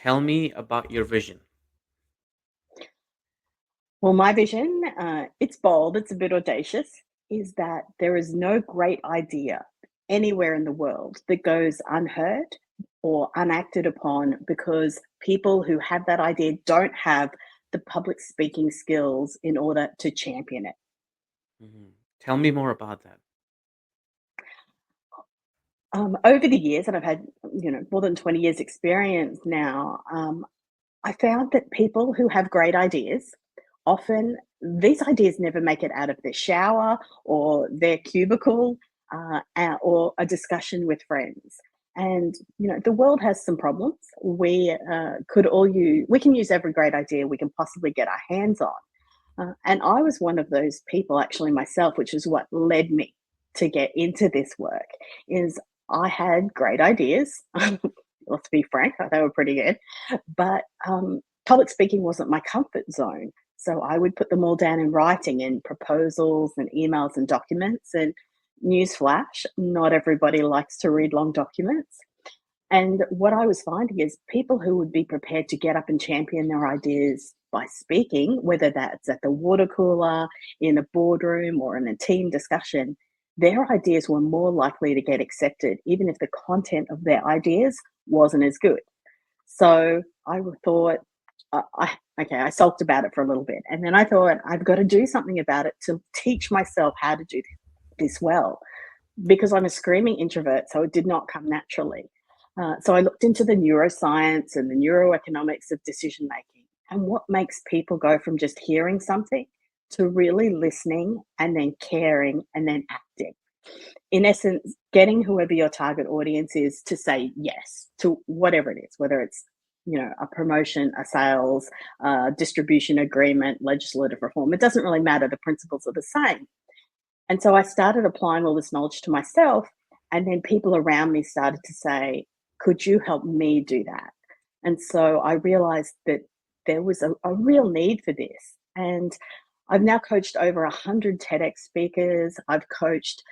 Tell me about your vision. Well, my vision, it's bold, it's a bit audacious, is that there is no great idea anywhere in the world that goes unheard or unacted upon because people who have that idea don't have the public speaking skills in order to champion it. Mhm. Tell me more about that. Over the years, and I've had, more than 20 years experience now, I found that people who have great ideas, often these ideas never make it out of their shower or their cubicle, or a discussion with friends. And the world has some problems. We can use every great idea we can possibly get our hands on. And I was one of those people actually myself, which is what led me to get into this work. Is I had great ideas. Let's be frank, they were pretty good, but public speaking wasn't my comfort zone. So I would put them all down in writing in proposals and emails and documents. And newsflash, not everybody likes to read long documents. And what I was finding is people who would be prepared to get up and champion their ideas by speaking, whether that's at the water cooler, in a boardroom, or in a team discussion, their ideas were more likely to get accepted, even if the content of their ideas wasn't as good. So I thought, okay, I sulked about it for a little bit. And then I thought, I've got to do something about it to teach myself how to do this well because I'm a screaming introvert, so it did not come naturally. So I looked into the neuroscience and the neuroeconomics of decision making and what makes people go from just hearing something to really listening and then caring and then acting. In essence, getting whoever your target audience is to say yes to whatever it is, whether it's a promotion, a sales, distribution agreement, legislative reform. It doesn't really matter. The principles are the same. And so I started applying all this knowledge to myself. And then people around me started to say, could you help me do that? And so I realized that there was a real need for this. And I've now coached over 100 TEDx speakers. I've coached,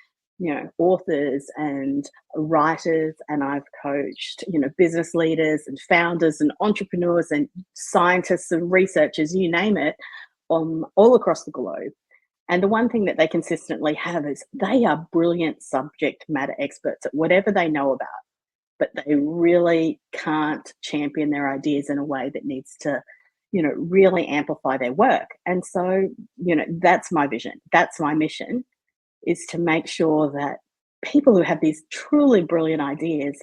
authors and writers, and I've coached, business leaders and founders and entrepreneurs and scientists and researchers, you name it, all across the globe. And the one thing that they consistently have is they are brilliant subject matter experts at whatever they know about, but they really can't champion their ideas in a way that needs to, really amplify their work. And so, that's my vision. That's my mission, is to make sure that people who have these truly brilliant ideas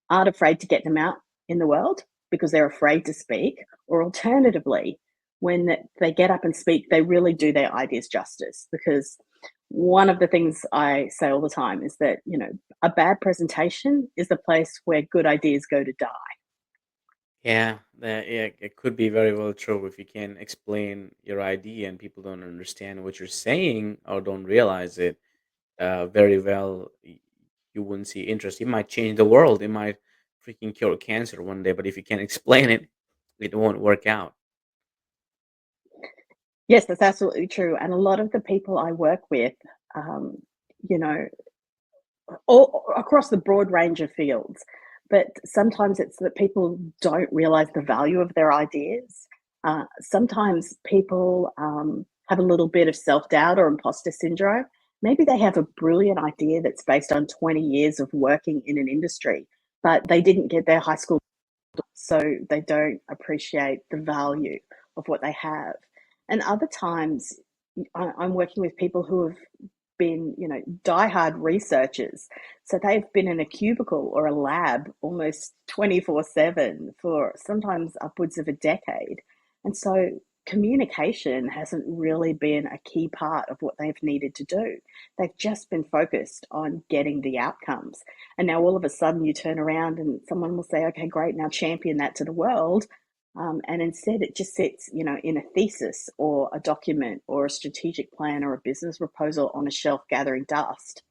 aren't afraid to get them out in the world because they're afraid to speak, or alternatively, when they get up and speak, they really do their ideas justice. Because one of the things I say all the time is that, a bad presentation is the place where good ideas go to die. Yeah, it could be very well true if you can't explain your idea and people don't understand what you're saying or don't realize it very well. You wouldn't see interest. It might change the world. It might freaking cure cancer one day, but if you can't explain it, it won't work out. Yes, that's absolutely true. And a lot of the people I work with, um, you know, all across the broad range of fields. But sometimes it's that people don't realize the value of their ideas. Sometimes people have a little bit of self doubt or imposter syndrome. Maybe they have a brilliant idea that's based on 20 years of working in an industry, but they didn't get their high school, so they don't appreciate the value of what they have. And other times, I'm working with people who have been, diehard researchers. So they've been in a cubicle or a lab almost 24/7 for sometimes upwards of a decade. And so communication hasn't really been a key part of what they've needed to do. They've just been focused on getting the outcomes. And now all of a sudden you turn around and someone will say, okay, great, now champion that to the world. And instead, it just sits, in a thesis or a document or a strategic plan or a business proposal on a shelf gathering dust,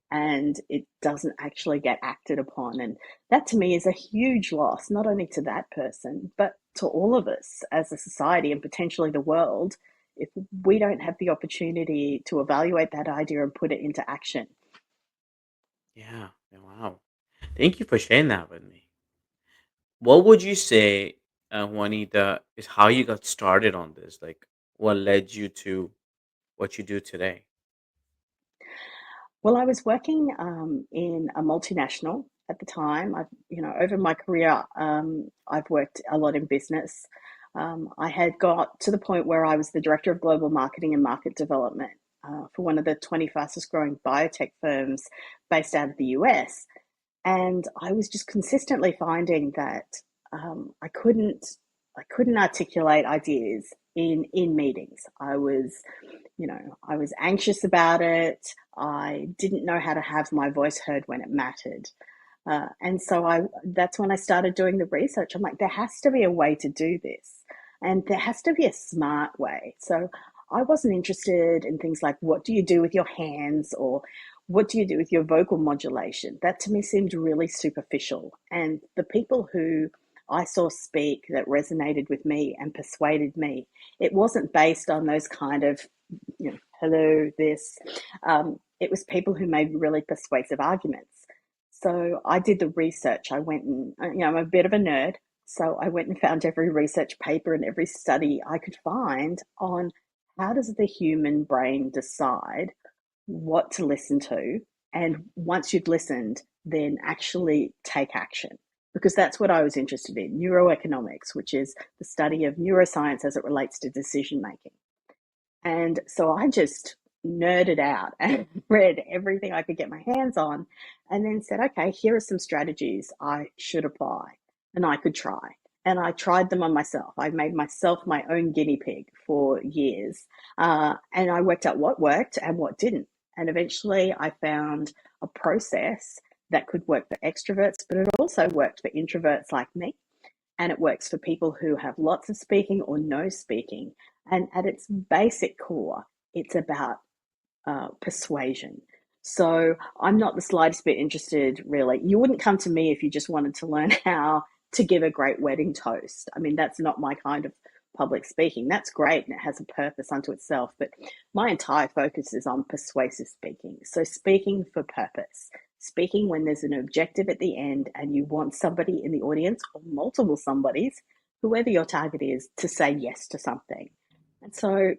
and it doesn't actually get acted upon. And that to me is a huge loss, not only to that person, but to all of us as a society and potentially the world, if we don't have the opportunity to evaluate that idea and put it into action. Yeah. Wow. Thank you for sharing that with me. What would you say, Juanita, is how you got started on this? Like, what led you to what you do today? Well, I was working in a multinational at the time. Over my career, I've worked a lot in business. I had got to the point where I was the director of global marketing and market development for one of the 20 fastest growing biotech firms based out of the US. And I was just consistently finding that I couldn't articulate ideas in meetings. I was anxious about it. I didn't know how to have my voice heard when it mattered. And so that's when I started doing the research. I'm like, there has to be a way to do this, and there has to be a smart way. So I wasn't interested in things like what do you do with your hands or what do you do with your vocal modulation. That to me seemed really superficial. And the people who I saw speak that resonated with me and persuaded me, it wasn't based on those kind of, hello, this. It was people who made really persuasive arguments. So I did the research. I went and, I'm a bit of a nerd. So I went and found every research paper and every study I could find on how does the human brain decide what to listen to. And once you've listened, then actually take action. Because that's what I was interested in neuroeconomics, which is the study of neuroscience as it relates to decision making. And so I just nerded out and read everything I could get my hands on and then said, okay, here are some strategies I should apply and I could try. And I tried them on myself. I made myself my own guinea pig for years. And I worked out what worked and what didn't. And eventually I found a process that could work for extroverts, but it also worked for introverts like me, and it works for people who have lots of speaking or no speaking. And at its basic core, it's about persuasion. So I'm not the slightest bit interested, really. You wouldn't come to me if you just wanted to learn how to give a great wedding toast. I mean, that's not my kind of public speaking. That's great and it has a purpose unto itself. But my entire focus is on persuasive speaking. So speaking for purpose, speaking when there's an objective at the end and you want somebody in the audience or multiple somebodies, whoever your target is, to say yes to something. And so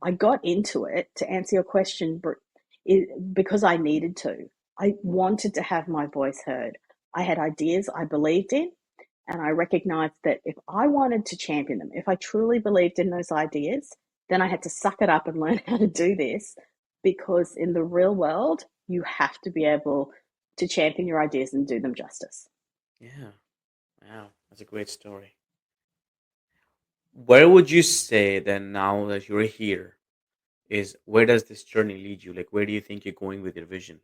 I got into it to answer your question because I needed to. I wanted to have my voice heard. I had ideas I believed in, and I recognized that if I wanted to champion them, if I truly believed in those ideas, then I had to suck it up and learn how to do this because in the real world, you have to be able to champion your ideas and do them justice. Yeah. Wow. That's a great story. Where would you say then, now that you're here, is where does this journey lead you? Like, where do you think you're going with your vision?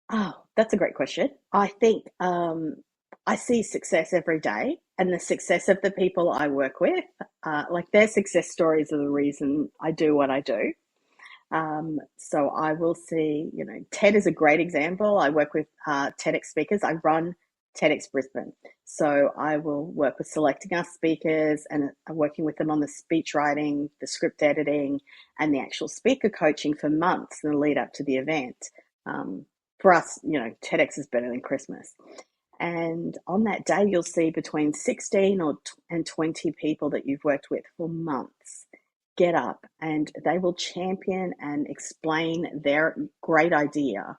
Oh, that's a great question. I think I see success every day, and the success of the people I work with, like their success stories are the reason I do what I do. So I will see, TED is a great example. I work with TEDx speakers. I run TEDx Brisbane. So I will work with selecting our speakers and working with them on the speech writing, the script editing, and the actual speaker coaching for months in the lead up to the event. For us, TEDx is better than Christmas. And on that day, you'll see between 16 and 20 people that you've worked with for months get up and they will champion and explain their great idea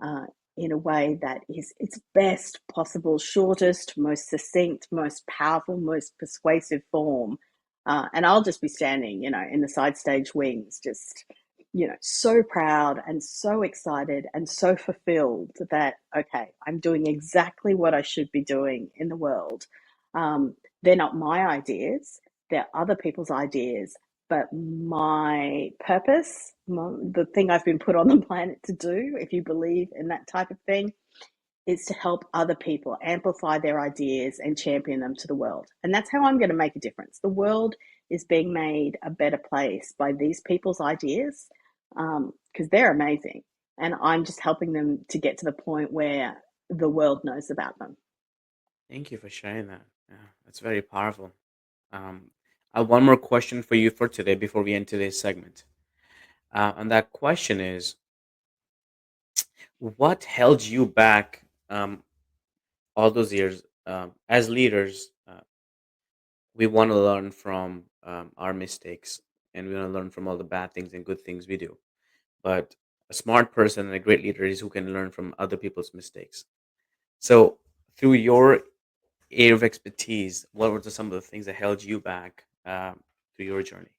uh, in a way that is its best possible, shortest, most succinct, most powerful, most persuasive form. And I'll just be standing, in the side stage wings, just, so proud and so excited and so fulfilled that, okay, I'm doing exactly what I should be doing in the world. They're not my ideas, they're other people's ideas, but my purpose, the thing I've been put on the planet to do, if you believe in that type of thing, is to help other people amplify their ideas and champion them to the world. And that's how I'm going to make a difference. The world is being made a better place by these people's ideas because they're amazing. And I'm just helping them to get to the point where the world knows about them. Thank you for sharing that. Yeah, that's very powerful. Um, I have one more question for you for today before we end today's segment. And that question is, what held you back all those years, as leaders, we want to learn from our mistakes, and we want to learn from all the bad things and good things we do. But a smart person and a great leader is who can learn from other people's mistakes. So, through your area of expertise, what were some of the things that held you back through your journey?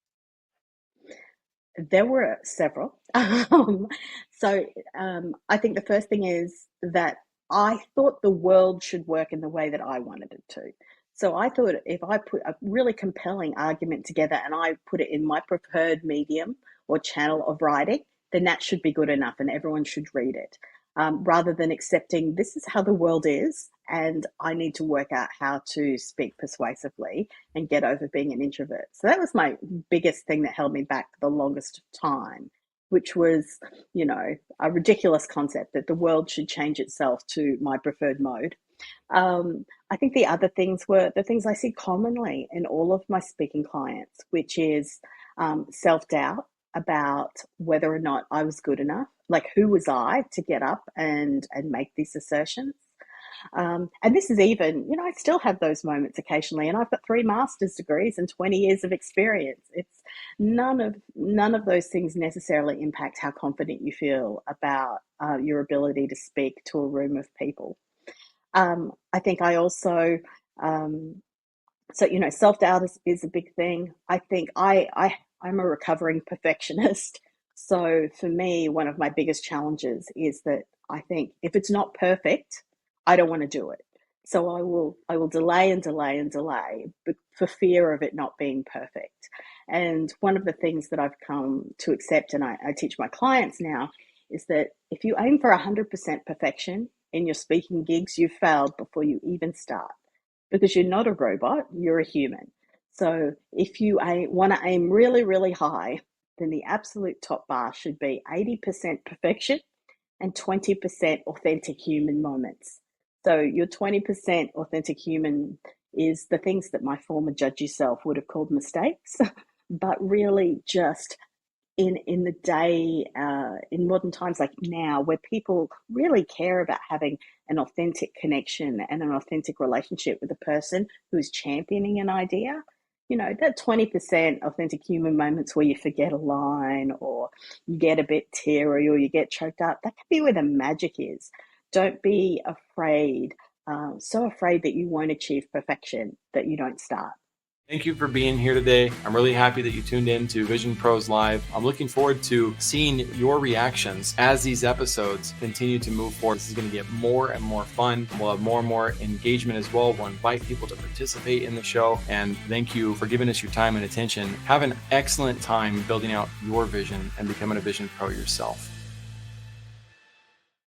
There were several. So I think the first thing is that I thought the world should work in the way that I wanted it to. So I thought if I put a really compelling argument together and I put it in my preferred medium or channel of writing, then that should be good enough and everyone should read it. Rather than accepting this is how the world is and I need to work out how to speak persuasively and get over being an introvert. So that was my biggest thing that held me back for the longest time, which was, a ridiculous concept that the world should change itself to my preferred mode. I think the other things were the things I see commonly in all of my speaking clients, which is self doubt about whether or not I was good enough. Like, who was I to get up and make these assertions? And this is even, I still have those moments occasionally, and I've got 3 master's degrees and 20 years of experience. It's none of those things necessarily impact how confident you feel about your ability to speak to a room of people. I think I also, so self doubt is a big thing. I think I'm a recovering perfectionist. So for me, one of my biggest challenges is that I think if it's not perfect, I don't want to do it. So I will delay and delay and delay for fear of it not being perfect. And one of the things that I've come to accept, and I teach my clients now, is that if you aim for 100% perfection in your speaking gigs, you've failed before you even start, because you're not a robot, you're a human. So if you want to aim really, really high, then the absolute top bar should be 80% perfection and 20% authentic human moments. So your 20% authentic human is the things that my former judgy self would have called mistakes, but really just in the day, in modern times like now, where people really care about having an authentic connection and an authentic relationship with a person who's championing an idea, that 20% authentic human moments where you forget a line or you get a bit teary or you get choked up, that can be where the magic is. Don't be afraid, so afraid that you won't achieve perfection that you don't start. Thank you for being here today. I'm really happy that you tuned in to Vision Pros Live. I'm looking forward to seeing your reactions as these episodes continue to move forward. This is going to get more and more fun. We'll have more and more engagement as well. We'll invite people to participate in the show. And thank you for giving us your time and attention. Have an excellent time building out your vision and becoming a Vision Pro yourself.